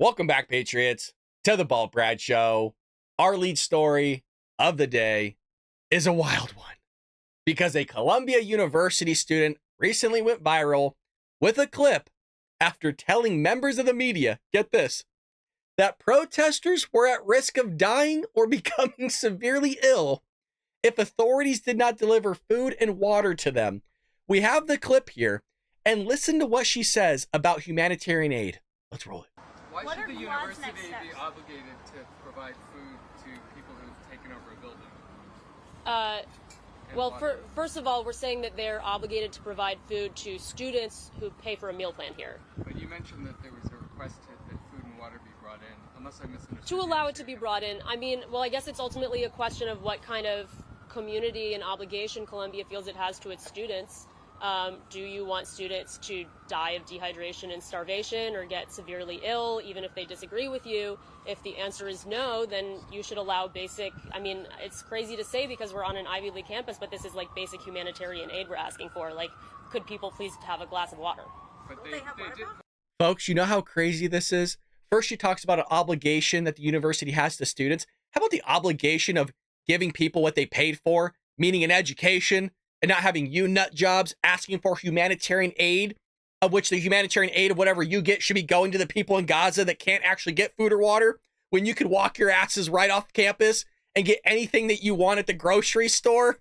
Welcome back, Patriots, to the Bald Brad Show. Our lead story of the day is a wild one because a Columbia University student recently went viral with a clip after telling members of the media, get this, that protesters were at risk of dying or becoming severely ill if authorities did not deliver food and water to them. We have the clip here, and listen to what she says about humanitarian aid. Let's roll it. Why should the university be obligated to provide food to people who've taken over a building? Well, first of all, we're saying that they're obligated to provide food to students who pay for a meal plan here. But you mentioned that there was a request that food and water be brought in, unless I misunderstood. To allow it to be brought in. I mean, well, I guess it's ultimately a question of what kind of community and obligation Columbia feels it has to its students. Do you want students to die of dehydration and starvation or get severely ill, even if they disagree with you? If the answer is no, then you should allow basic, I mean, it's crazy to say because we're on an Ivy League campus, but this is like basic humanitarian aid we're asking for. Like, could people please have a glass of water? But they did. Folks, you know how crazy this is? First, she talks about an obligation that the university has to students. How about the obligation of giving people what they paid for, meaning an education, and not having you nut jobs asking for humanitarian aid, of which the humanitarian aid of whatever you get should be going to the people in Gaza that can't actually get food or water, when you could walk your asses right off campus and get anything that you want at the grocery store?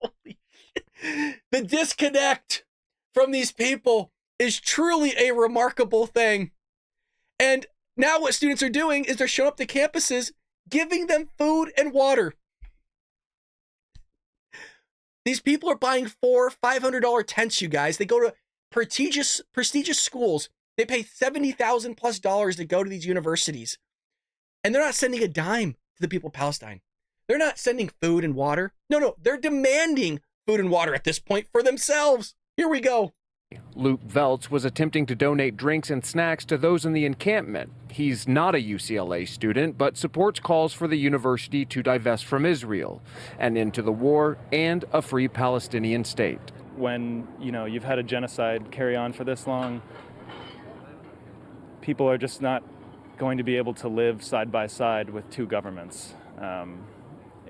Holy shit. The disconnect from these people is truly a remarkable thing. And now what students are doing is they're showing up to campuses, giving them food and water. These people are buying $400-$500 tents, you guys. They go to prestigious schools. They pay $70,000+ to go to these universities. And they're not sending a dime to the people of Palestine. They're not sending food and water. No, they're demanding food and water at this point for themselves. Here we go. Luke Veltz was attempting to donate drinks and snacks to those in the encampment. He's not a UCLA student, but supports calls for the university to divest from Israel, an end to the war, and a free Palestinian state. When, you've had a genocide carry on for this long, people are just not going to be able to live side by side with two governments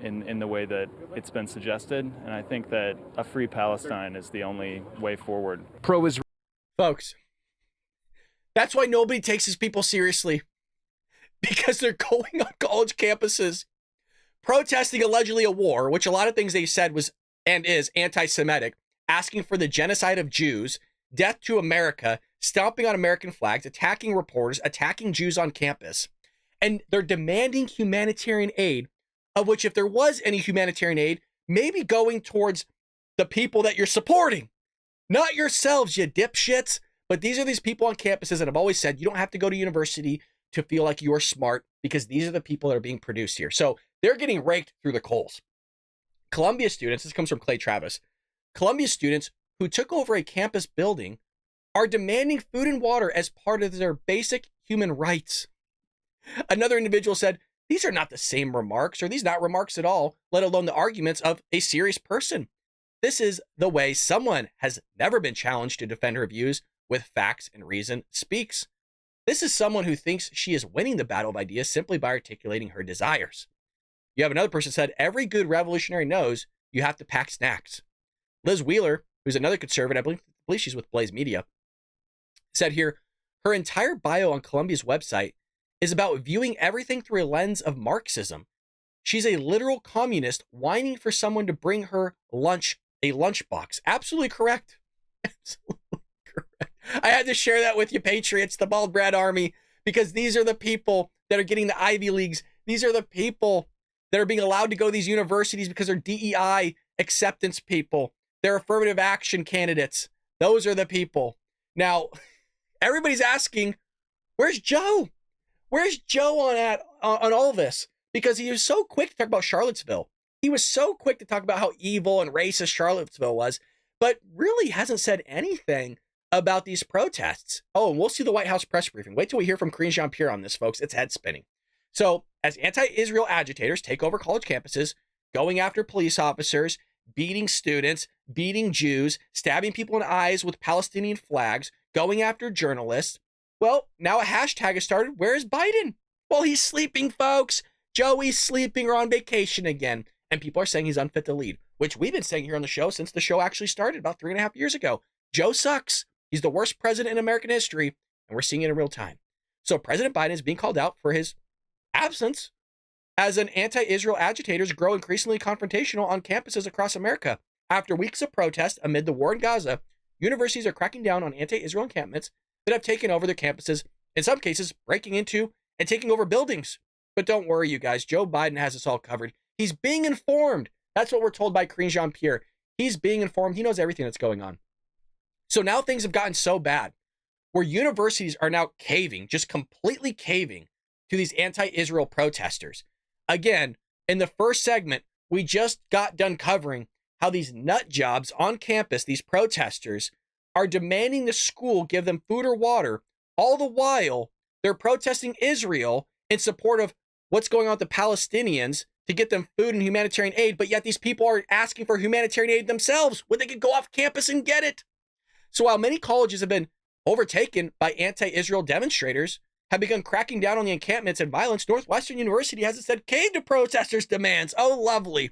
in the way that it's been suggested. And I think that a free Palestine is the only way forward. Pro-Israel. Folks, that's why nobody takes these people seriously. Because they're going on college campuses, protesting allegedly a war, which a lot of things they said was and is anti-Semitic, asking for the genocide of Jews, death to America, stomping on American flags, attacking reporters, attacking Jews on campus. And they're demanding humanitarian aid, of which if there was any humanitarian aid, maybe going towards the people that you're supporting. Not yourselves, you dipshits. But these are these people on campuses that have always said you don't have to go to university to feel like you're smart, because these are the people that are being produced here. So they're getting raked through the coals. Columbia students, this comes from Clay Travis, Columbia students who took over a campus building are demanding food and water as part of their basic human rights. Another individual said, these are not the same remarks, or these not remarks at all, let alone the arguments of a serious person. This is the way someone has never been challenged to defend her views with facts and reason speaks. This is someone who thinks she is winning the battle of ideas simply by articulating her desires. You have another person said, every good revolutionary knows you have to pack snacks. Liz Wheeler, who's another conservative, I believe she's with Blaze Media, said here, her entire bio on Columbia's website is about viewing everything through a lens of Marxism. She's a literal communist whining for someone to bring her a lunchbox. Absolutely correct. Absolutely correct. I had to share that with you, Patriots, the Bald Brad Army, because these are the people that are getting the Ivy Leagues. These are the people that are being allowed to go to these universities because they're DEI acceptance people. They're affirmative action candidates. Those are the people. Now, everybody's asking, where's Joe? Where's Joe on all this? Because he was so quick to talk about Charlottesville. He was so quick to talk about how evil and racist Charlottesville was, but really hasn't said anything about these protests. Oh, and we'll see the White House press briefing. Wait till we hear from Jean-Pierre on this, folks. It's head spinning. So as anti-Israel agitators take over college campuses, going after police officers, beating students, beating Jews, stabbing people in the eyes with Palestinian flags, going after journalists, Well, now a hashtag has started. Where is Biden? Well, he's sleeping, folks. Joey's sleeping or on vacation again. And people are saying he's unfit to lead, which we've been saying here on the show since the show actually started about 3.5 years ago. Joe sucks. He's the worst president in American history, and we're seeing it in real time. So President Biden is being called out for his absence as an anti-Israel agitators grow increasingly confrontational on campuses across America. After weeks of protest amid the war in Gaza, universities are cracking down on anti-Israel encampments that have taken over their campuses, in some cases breaking into and taking over buildings. But don't worry, you guys. Joe Biden has us all covered. He's being informed. That's what we're told by jean-pierre. He's being informed. He knows everything that's going on. So now things have gotten so bad where universities are now caving, just completely caving to these anti-Israel protesters. Again, in the first segment, we just got done covering how these nut jobs on campus, these protesters, are demanding the school give them food or water. All the while, they're protesting Israel in support of what's going on with the Palestinians to get them food and humanitarian aid, but yet these people are asking for humanitarian aid themselves when they could go off campus and get it. So while many colleges have been overtaken by anti-Israel demonstrators, have begun cracking down on the encampments and violence, Northwestern University has instead caved to protesters' demands. Oh, lovely.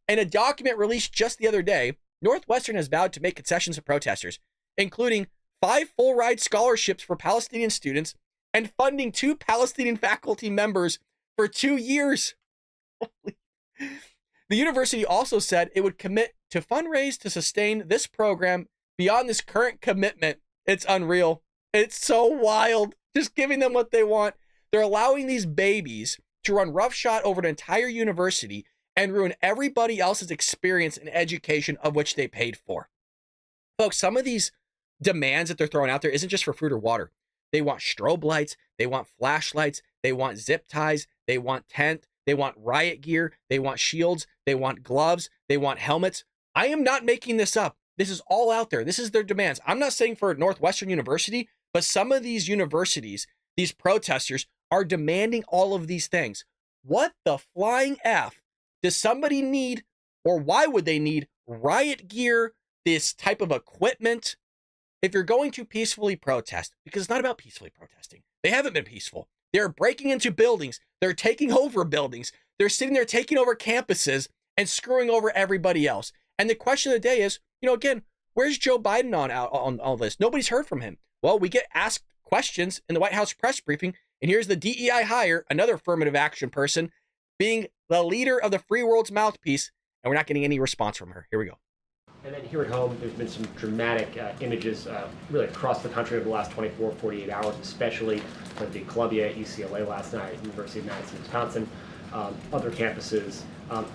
In a document released just the other day, Northwestern has vowed to make concessions to protesters, including 5 full-ride scholarships for Palestinian students and funding 2 Palestinian faculty members for 2 years. The university also said it would commit to fundraise to sustain this program beyond this current commitment. It's unreal. It's so wild. Just giving them what they want. They're allowing these babies to run roughshod over an entire university and ruin everybody else's experience and education of which they paid for. Folks, some of these demands that they're throwing out there isn't just for food or water. They want strobe lights. They want flashlights. They want zip ties. They want tent. They want riot gear. They want shields. They want gloves. They want helmets. I am not making this up. This is all out there. This is their demands. I'm not saying for Northwestern University, but some of these universities, these protesters are demanding all of these things. What the flying F does somebody need, or why would they need riot gear, this type of equipment, if you're going to peacefully protest? Because it's not about peacefully protesting. They haven't been peaceful. They're breaking into buildings. They're taking over buildings. They're sitting there taking over campuses and screwing over everybody else. And the question of the day is, again, where's Joe Biden on all this? Nobody's heard from him. Well, we get asked questions in the White House press briefing, and here's the DEI hire, another affirmative action person, being the leader of the free world's mouthpiece, and we're not getting any response from her. Here we go. And then here at home, there's been some dramatic images really across the country over the last 24, 48 hours, especially at the Columbia, UCLA last night, University of Madison, Wisconsin, other campuses.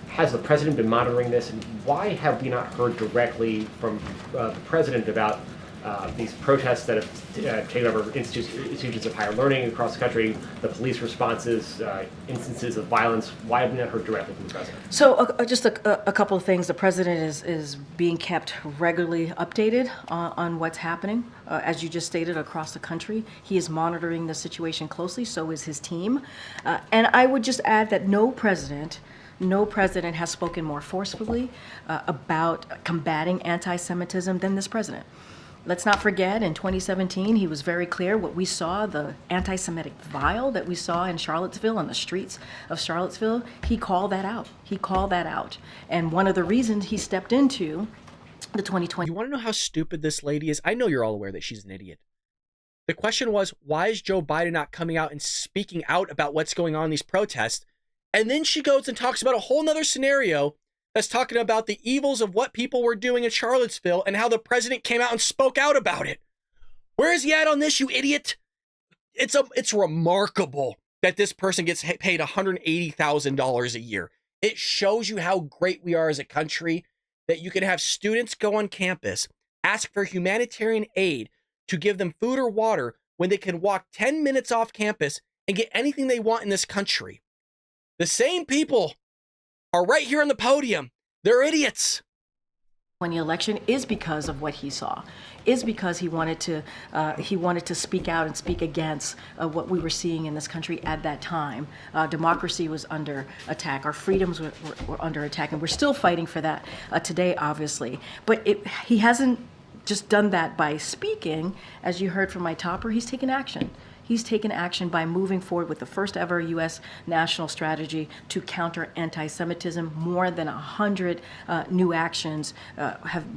Has the president been monitoring this, and why have we not heard directly from the president about these protests that have taken over institutions of higher learning across the country, the police responses, instances of violence? Why have we not heard directly from the president? So just a couple of things. The president is being kept regularly updated on what's happening. As you just stated, across the country. He is monitoring the situation closely, so is his team. And I would just add that no president has spoken more forcefully about combating anti-Semitism than this president. Let's not forget, in 2017, he was very clear what we saw, the anti-Semitic vile that we saw in Charlottesville, on the streets of Charlottesville. He called that out. And one of the reasons he stepped into the 2020. You want to know how stupid this lady is? I know you're all aware that she's an idiot. The question was, why is Joe Biden not coming out and speaking out about what's going on in these protests? And then she goes and talks about a whole nother scenario that's talking about the evils of what people were doing in Charlottesville and how the president came out and spoke out about it. Where is he at on this, you idiot? It's remarkable that this person gets paid $180,000 a year. It shows you how great we are as a country, that you can have students go on campus, ask for humanitarian aid to give them food or water when they can walk 10 minutes off campus and get anything they want in this country. The same people are right here on the podium. They're idiots. When the election is because of what he saw, is because he wanted to speak out and speak against what we were seeing in this country at that time. Democracy was under attack. Our freedoms were under attack, and we're still fighting for that today, obviously. But he hasn't just done that by speaking. As you heard from my topper, he's taken action. He's taken action by moving forward with the first ever U.S. national strategy to counter anti-Semitism. More than 100 new actions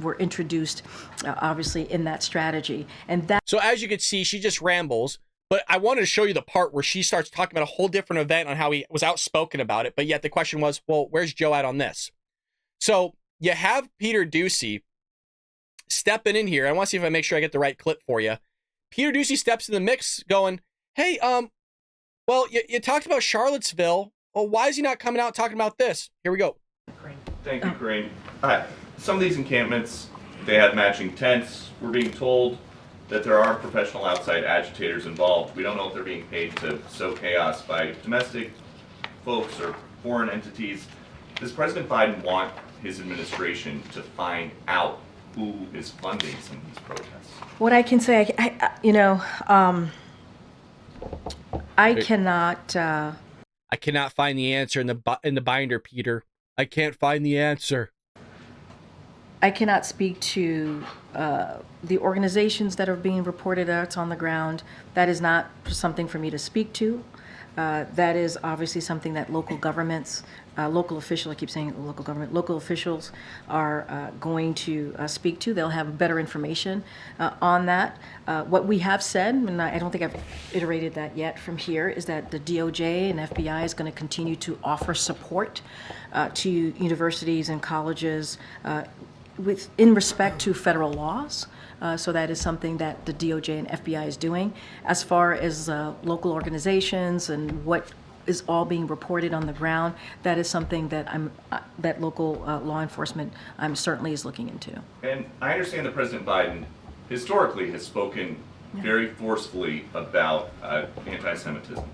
were introduced, obviously, in that strategy. And that. So as you can see, she just rambles. But I wanted to show you the part where she starts talking about a whole different event on how he was outspoken about it. But yet the question was, well, where's Joe at on this? So you have Peter Doocy stepping in here. I want to see if I make sure I get the right clip for you. Peter Doocy steps in the mix going, hey, well, you talked about Charlottesville. Well, why is he not coming out talking about this? Here we go. Thank you, Corinne. Some of these encampments, they have matching tents. We're being told that there are professional outside agitators involved. We don't know if they're being paid to sow chaos by domestic folks or foreign entities. Does President Biden want his administration to find out who is funding some of these protests? What I can say, I cannot. I cannot find the answer in the binder, Peter. I can't find the answer. I cannot speak to the organizations that are being reported that's on the ground. That is not something for me to speak to. That is obviously something that local governments, local officials, I keep saying local government, local officials are going to speak to. They'll have better information on that. What we have said, and I don't think I've iterated that yet from here, is that the DOJ and FBI is going to continue to offer support to universities and colleges in respect to federal laws. So that is something that the DOJ and FBI is doing. As far as local organizations and what is all being reported on the ground, that is something that that local law enforcement certainly is looking into. And I understand that President Biden historically has spoken very forcefully about anti-Semitism.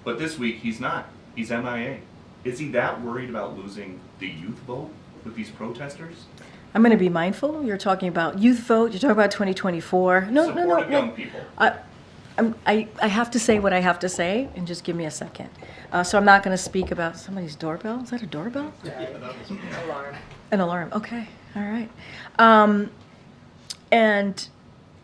But this week he's not. He's MIA. Is he that worried about losing the youth vote with these protesters? I'm going to be mindful. You're talking about youth vote. You're talking about 2024. No. Young people. I have to say what I have to say, and just give me a second. So I'm not going to speak about somebody's doorbell. Is that a doorbell? Alarm. An alarm. Okay. All right. And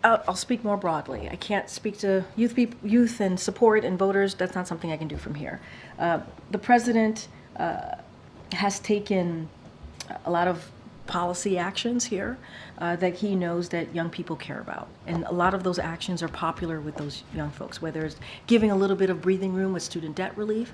I'll speak more broadly. I can't speak to youth and support and voters. That's not something I can do from here. The president has taken a lot of policy actions here that he knows that young people care about. And a lot of those actions are popular with those young folks, whether it's giving a little bit of breathing room with student debt relief.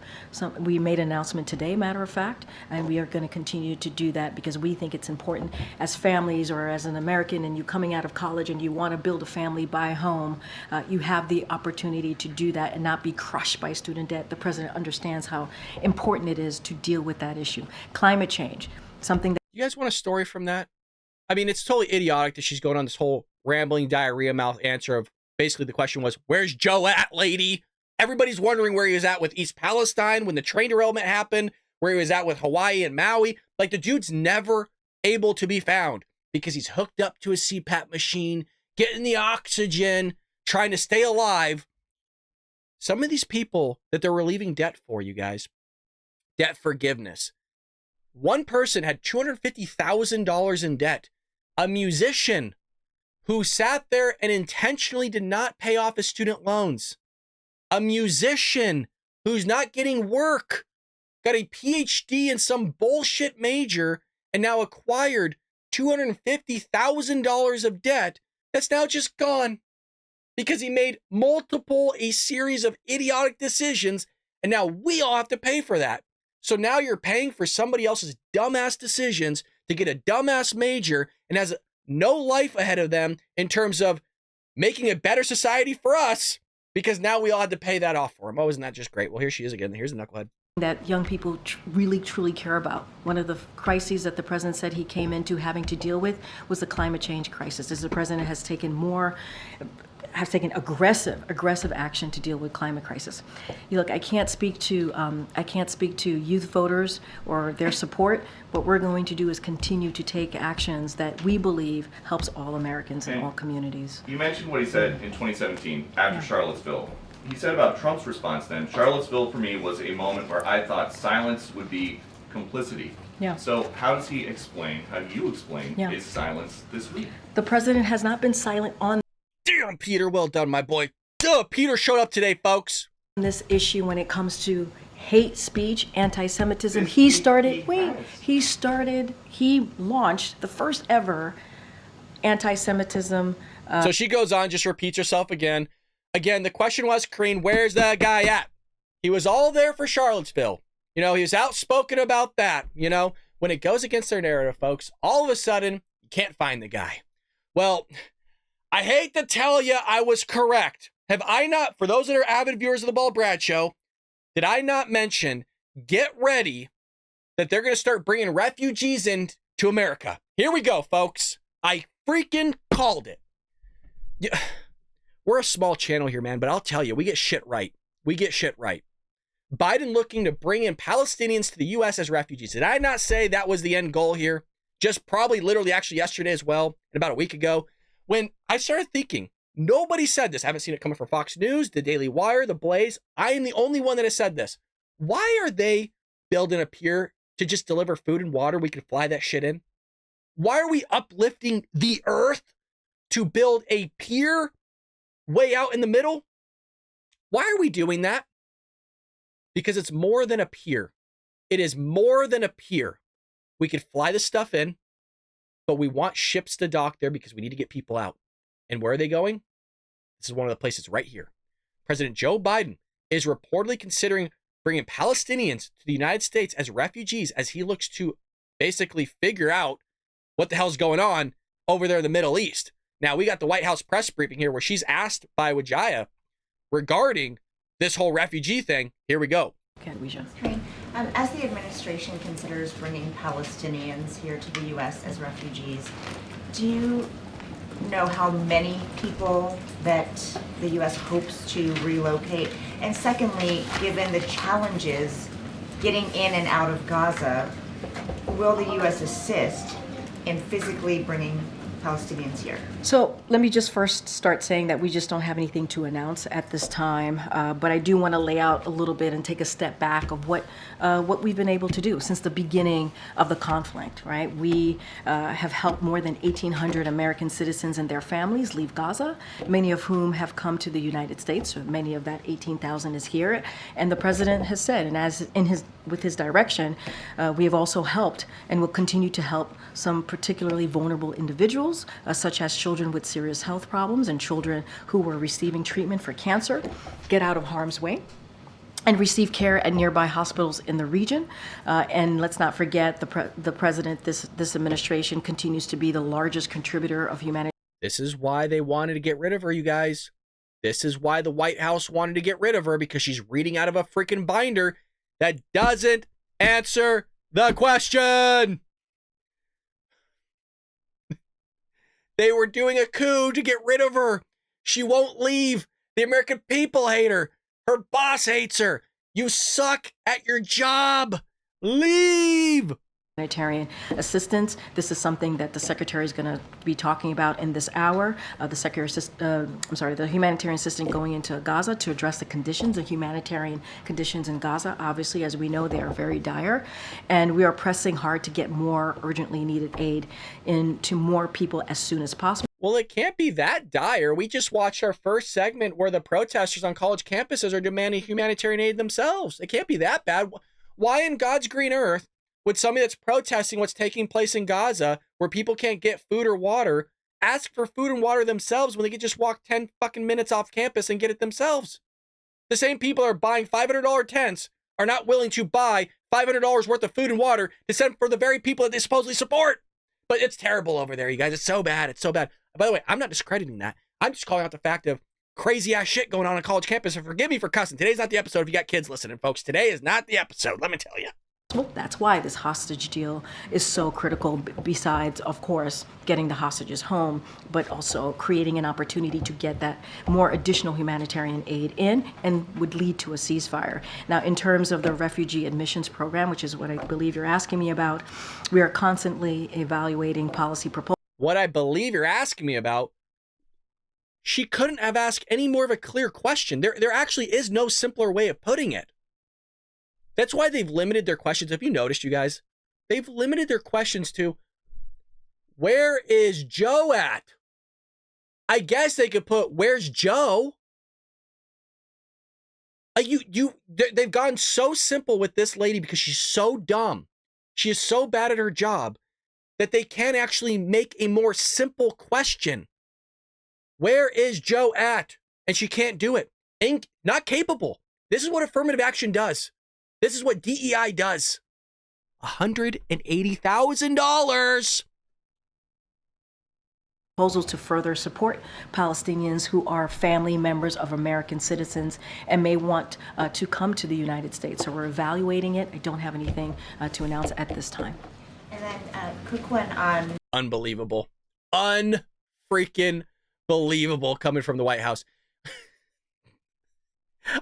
We made an announcement today, matter of fact, and we are going to continue to do that because we think it's important as families or as an American and you coming out of college and you want to build a family, buy a home, you have the opportunity to do that and not be crushed by student debt. The president understands how important it is to deal with that issue. Climate change, something that. You guys want a story from that? I mean, it's totally idiotic that she's going on this whole rambling diarrhea mouth answer of basically the question was, where's Joe at, lady? Everybody's wondering where he was at with East Palestine when the train derailment happened, where he was at with Hawaii and Maui. Like, the dude's never able to be found because he's hooked up to a CPAP machine, getting the oxygen, trying to stay alive. Some of these people that they're relieving debt for, you guys, debt forgiveness. One person had $250,000 in debt. A musician who sat there and intentionally did not pay off his student loans. A musician who's not getting work, got a PhD in some bullshit major, and now acquired $250,000 of debt that's now just gone because he made a series of idiotic decisions, and now we all have to pay for that. So now you're paying for somebody else's dumbass decisions to get a dumbass major and has no life ahead of them in terms of making a better society for us because now we all had to pay that off for him. Oh, isn't that just great? Well, here she is again. Here's the knucklehead. That young people really, truly care about. One of the crises that the president said he came into having to deal with was the climate change crisis. As the president has taken aggressive action to deal with climate crisis. Look, I can't speak to youth voters or their support. What we're going to do is continue to take actions that we believe helps all Americans and all communities. You mentioned what he said in 2017 after Charlottesville. He said about Trump's response then, Charlottesville for me was a moment where I thought silence would be complicity. Yeah. So how do you explain his silence this week? The president has not been silent on Damn, Peter, well done, my boy. Duh, Peter showed up today, folks. this issue when it comes to hate speech, anti-Semitism. He launched the first ever anti-Semitism. So she goes on, just repeats herself again. Again, the question was, Karine, where's the guy at? He was all there for Charlottesville. You know, he was outspoken about that. You know, when it goes against their narrative, folks, all of a sudden, you can't find the guy. Well, I hate to tell you I was correct. Have I not, for those that are avid viewers of the Ball Brad Show, did I not mention, get ready, that they're going to start bringing refugees in to America? Here we go, folks. I freaking called it. Yeah, we're a small channel here, man, but I'll tell you, we get shit right. We get shit right. Biden looking to bring in Palestinians to the U.S. as refugees. Did I not say that was the end goal here? Just probably literally actually yesterday as well, and about a week ago, when I started thinking, nobody said this. I haven't seen it coming from Fox News, The Daily Wire, The Blaze. I am the only one that has said this. Why are they building a pier to just deliver food and water? We can fly that shit in. Why are we uplifting the earth to build a pier way out in the middle? Why are we doing that? Because it's more than a pier. It is more than a pier. We could fly the stuff in, but we want ships to dock there because we need to get people out. And where are they going? This is one of the places right here. President Joe Biden is reportedly considering bringing Palestinians to the United States as refugees as he looks to basically figure out what the hell's going on over there in the Middle East. Now, we got the White House press briefing here where she's asked by Wijaya regarding this whole refugee thing. Here we go. Okay, Wijaya. As the administration considers bringing Palestinians here to the U.S. as refugees, do you know how many people that the U.S. hopes to relocate? And secondly, given the challenges getting in and out of Gaza, will the U.S. assist in physically bringing Palestinians here? So let me just first start saying that we just don't have anything to announce at this time, but I do want to lay out a little bit and take a step back of what we've been able to do since the beginning of the conflict, right? We have helped more than 1,800 American citizens and their families leave Gaza, many of whom have come to the United States. So many of that 18,000 is here. And the president has said, and with his direction, we have also helped and will continue to help some particularly vulnerable individuals, such as children with serious health problems and children who were receiving treatment for cancer, get out of harm's way and receive care at nearby hospitals in the region. And let's not forget the president, this administration continues to be the largest contributor of humanitarian. This is why they wanted to get rid of her, you guys. This is why the White House wanted to get rid of her, because she's reading out of a freaking binder that doesn't answer the question. They were doing a coup to get rid of her. She won't leave. The American people hate her. Her boss hates her. You suck at your job. Leave. Humanitarian assistance. This is something that the secretary is going to be talking about in this hour. The humanitarian assistant going into Gaza to address the humanitarian conditions in Gaza. Obviously, as we know, they are very dire, and we are pressing hard to get more urgently needed aid into more people as soon as possible. Well, it can't be that dire. We just watched our first segment where the protesters on college campuses are demanding humanitarian aid themselves. It can't be that bad. Why in God's green earth would somebody that's protesting what's taking place in Gaza, where people can't get food or water, ask for food and water themselves when they could just walk 10 fucking minutes off campus and get it themselves? The same people that are buying $500 tents are not willing to buy $500 worth of food and water to send for the very people that they supposedly support. But it's terrible over there, you guys. It's so bad. It's so bad. By the way, I'm not discrediting that. I'm just calling out the fact of crazy ass shit going on college campus. And forgive me for cussing. Today's not the episode if you got kids listening, folks. Today is not the episode, let me tell you. Well, that's why this hostage deal is so critical, besides, of course, getting the hostages home, but also creating an opportunity to get that more additional humanitarian aid in and would lead to a ceasefire. Now, in terms of the refugee admissions program, which is what I believe you're asking me about, we are constantly evaluating policy proposals. What I believe you're asking me about, she couldn't have asked any more of a clear question. There actually is no simpler way of putting it. That's why they've limited their questions. Have you noticed, you guys? They've limited their questions to, where is Joe at? I guess they could put, where's Joe? They've gone so simple with this lady because she's so dumb. She is so bad at her job that they can't actually make a more simple question. Where is Joe at? And she can't do it. Not capable. This is what affirmative action does. This is what DEI does. $180,000. Proposals to further support Palestinians who are family members of American citizens and may want to come to the United States. So we're evaluating it. I don't have anything to announce at this time. And then a quick one on... Unbelievable. Unfreaking believable coming from the White House.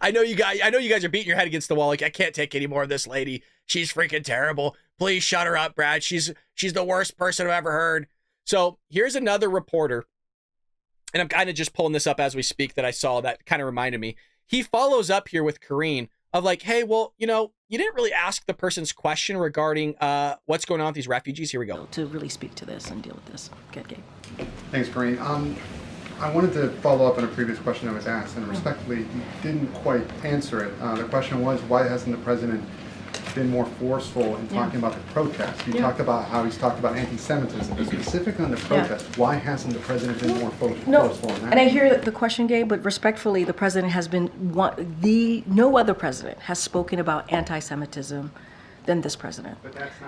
I know you guys are beating your head against the wall. Like, I can't take any more of this lady. She's freaking terrible. Please shut her up, Brad. She's the worst person I've ever heard. So here's another reporter, and I'm kind of just pulling this up as we speak that I saw that kind of reminded me. He follows up here with Karine of like, hey, well, you didn't really ask the person's question regarding what's going on with these refugees. Here we go. To really speak to this and deal with this. Good, Gabe. Thanks, Karine. I wanted to follow up on a previous question that was asked, and respectfully, you didn't quite answer it. The question was, why hasn't the president been more forceful in talking about the protest? You talked about how he's talked about anti-Semitism, but specifically on the protest, why hasn't the president been more forceful on that? And I hear the question, Gabe, but respectfully, the president has been no other president has spoken about anti-Semitism than this president. But that's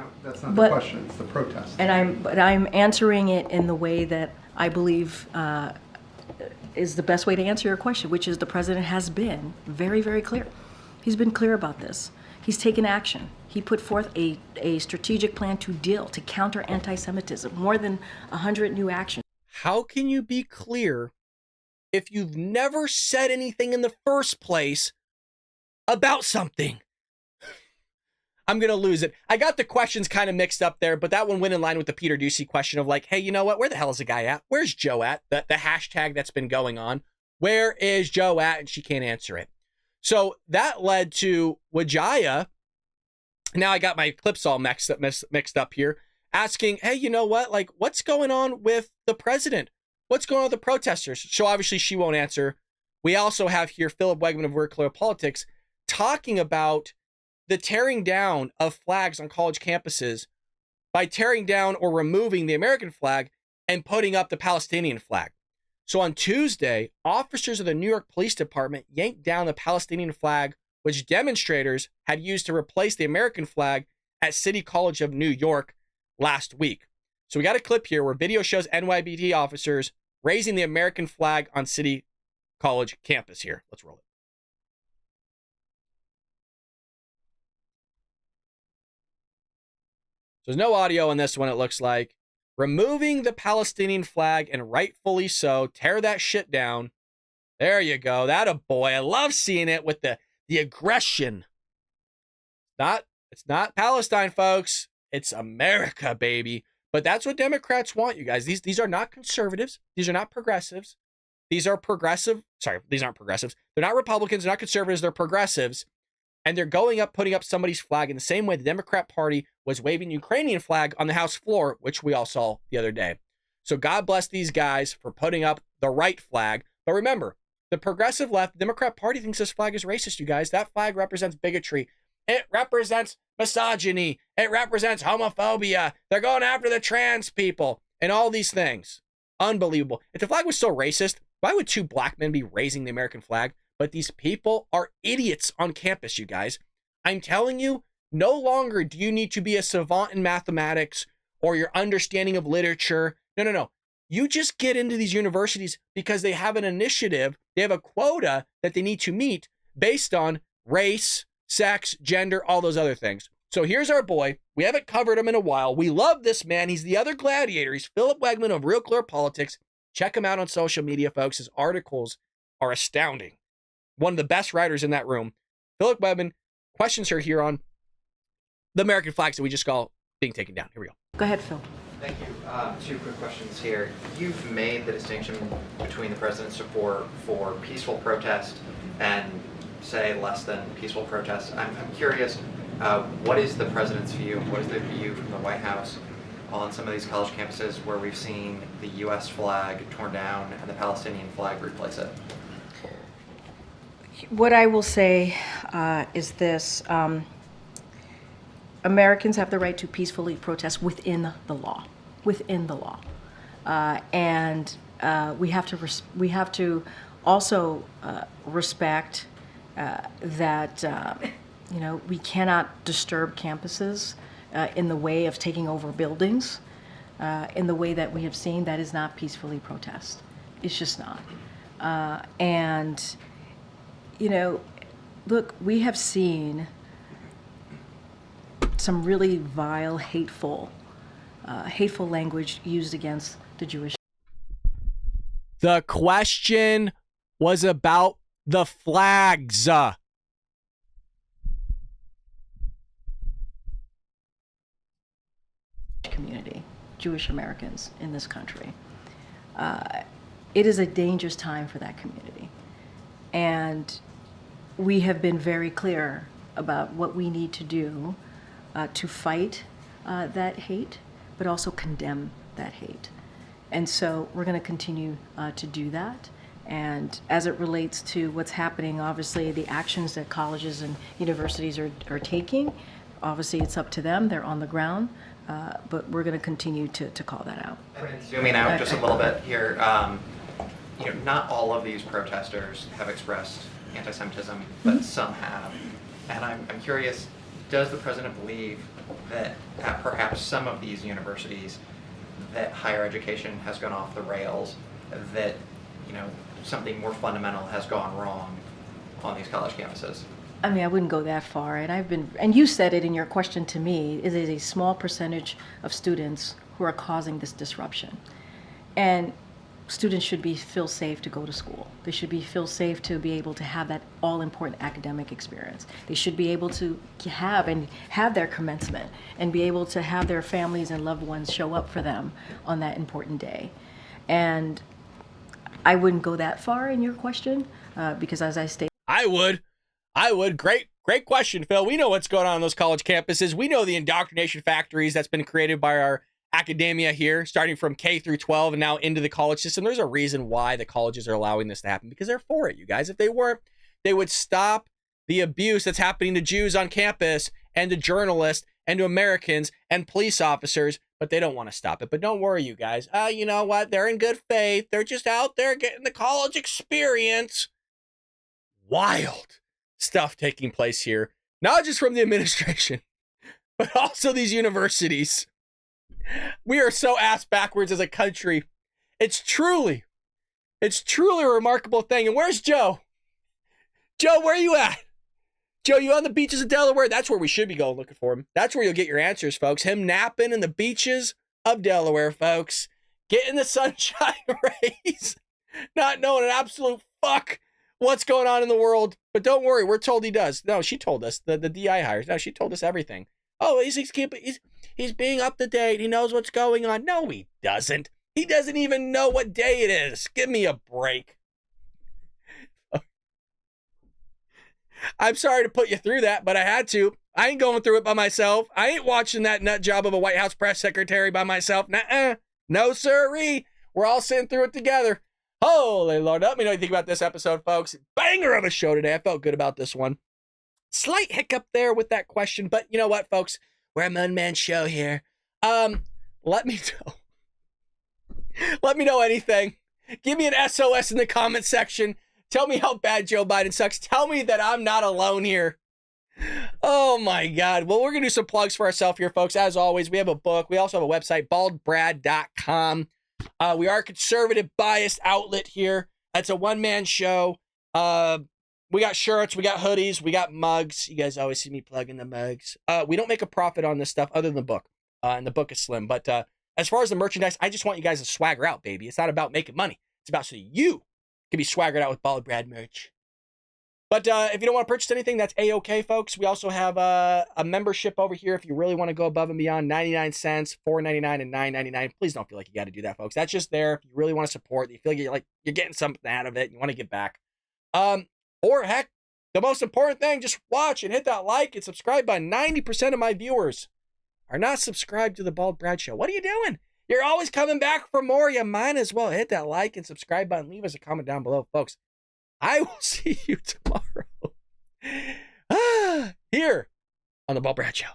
not the question. It's the protest. And I'm answering it in the way that I believe is the best way to answer your question, which is the president has been very, very clear. He's been clear about this. He's taken action. He put forth a strategic plan to counter anti-Semitism, more than 100 new actions. How can you be clear if you've never said anything in the first place about something? I'm going to lose it. I got the questions kind of mixed up there, but that one went in line with the Peter Ducey question of like, hey, you know what? Where the hell is the guy at? Where's Joe at? The hashtag that's been going on. Where is Joe at? And she can't answer it. So that led to Wajaya. Now I got my clips all mixed up here, asking, hey, you know what? Like, what's going on with the president? What's going on with the protesters? So obviously she won't answer. We also have here Philip Wegman of Real Clear Politics talking about the tearing down of flags on college campuses by tearing down or removing the American flag and putting up the Palestinian flag. So on Tuesday, officers of the New York Police Department yanked down the Palestinian flag, which demonstrators had used to replace the American flag at City College of New York last week. So we got a clip here where video shows NYPD officers raising the American flag on City College campus here. Let's roll it. There's no audio on this one, it looks like. Removing the Palestinian flag, and rightfully so. Tear that shit down. There you go. That a boy. I love seeing it with the aggression. It's not Palestine, folks. It's America, baby. But that's what Democrats want, you guys. These are not conservatives. These are not progressives. These are progressive. Sorry, these aren't progressives. They're not Republicans. They're not conservatives. They're progressives. And they're going up, putting up somebody's flag in the same way the Democrat Party was waving the Ukrainian flag on the House floor, which we all saw the other day. So God bless these guys for putting up the right flag. But remember, the progressive left, the Democrat Party thinks this flag is racist, you guys. That flag represents bigotry. It represents misogyny. It represents homophobia. They're going after the trans people and all these things. Unbelievable. If the flag was so racist, why would two black men be raising the American flag? But these people are idiots on campus, you guys. I'm telling you, no longer do you need to be a savant in mathematics or your understanding of literature. No. You just get into these universities because they have an initiative. They have a quota that they need to meet based on race, sex, gender, all those other things. So here's our boy. We haven't covered him in a while. We love this man. He's the other gladiator. He's Philip Wegman of Real Clear Politics. Check him out on social media, folks. His articles are astounding. One of the best writers in that room. Philip Wegman, questions are here on the American flags that we just saw being taken down. Here we go. Go ahead, Phil. Thank you. Two quick questions here. You've made the distinction between the president's support for peaceful protest and say less than peaceful protests. I'm curious, what is the president's view, what is the view from the White House on some of these college campuses where we've seen the U.S. flag torn down and the Palestinian flag replace it? What I will say is this. Americans have the right to peacefully protest within the law. Within the law. And we have to also respect that we cannot disturb campuses in the way of taking over buildings, in the way that we have seen. That is not peacefully protest. It's just not. And look, we have seen some really vile, hateful language used against the Jewish. The question was about the flags. Community, Jewish Americans in this country. It is a dangerous time for that community. And we have been very clear about what we need to do to fight that hate, but also condemn that hate. And so we're going to continue to do that. And as it relates to what's happening, obviously the actions that colleges and universities are taking, obviously it's up to them. They're on the ground. But we're going to continue to call that out. And zooming out just a little bit here, not all of these protesters have expressed anti-Semitism, but some have. And I'm curious, does the president believe that at perhaps some of these universities that higher education has gone off the rails, that something more fundamental has gone wrong on these college campuses? I mean, I wouldn't go that far, and you said it in your question to me, it is a small percentage of students who are causing this disruption. And students should feel safe to go to school. They should feel safe to be able to have that all-important academic experience. They should be able to have their commencement and be able to have their families and loved ones show up for them on that important day. And I wouldn't go that far in your question, because as I stated, I would. Great question, Phil. We know what's going on those college campuses. We know the indoctrination factories that's been created by our academia here, starting from K through 12 and now into the college system. There's a reason why the colleges are allowing this to happen, because they're for it, you guys. If they weren't, they would stop the abuse that's happening to Jews on campus and to journalists and to Americans and police officers, but they don't want to stop it. But don't worry, you guys. You know what? They're in good faith. They're just out there getting the college experience. Wild stuff taking place here, not just from the administration, but also these universities. We are so ass backwards as a country. It's truly a remarkable thing. And where's Joe? Joe, where are you at? Joe, you on the beaches of Delaware? That's where we should be going looking for him. That's where you'll get your answers, folks. Him napping in the beaches of Delaware, folks. Getting the sunshine rays. Not knowing an absolute fuck what's going on in the world. But don't worry, we're told he does. No, she told us. The DI hires. No, she told us everything. Oh, he's being up to date. He knows what's going on. No, he doesn't. He doesn't even know what day it is. Give me a break. I'm sorry to put you through that, but I had to. I ain't going through it by myself. I ain't watching that nut job of a White House press secretary by myself. Nuh-uh. No, sirree. We're all sitting through it together. Holy Lord. Let me know what you think about this episode, folks. Banger of a show today. I felt good about this one. Slight hiccup there with that question, but you know what, folks? We're a one-man show here. Let me know. Let me know anything. Give me an SOS in the comment section. Tell me how bad Joe Biden sucks. Tell me that I'm not alone here. Oh my God. Well, we're going to do some plugs for ourselves here, folks. As always, we have a book. We also have a website, baldbrad.com. We are a conservative biased outlet here. It's a one-man show. We got shirts, we got hoodies, we got mugs. You guys always see me plugging the mugs. We don't make a profit on this stuff other than the book. And the book is slim. But as far as the merchandise, I just want you guys to swagger out, baby. It's not about making money. It's about so you can be swaggered out with Bald Brad merch. But if you don't want to purchase anything, that's A-okay, folks. We also have a membership over here if you really want to go above and beyond. 99 cents, $4.99, and $9.99. Please don't feel like you got to do that, folks. That's just there if you really want to support. You feel like you're getting something out of it and you want to give back. Or heck, The most important thing, just watch and hit that like and subscribe button. 90% of my viewers are not subscribed to the Bald Brad Show. What are you doing? You're always coming back for more. You might as well hit that like and subscribe button. Leave us a comment down below, folks. I will see you tomorrow here on the Bald Brad Show.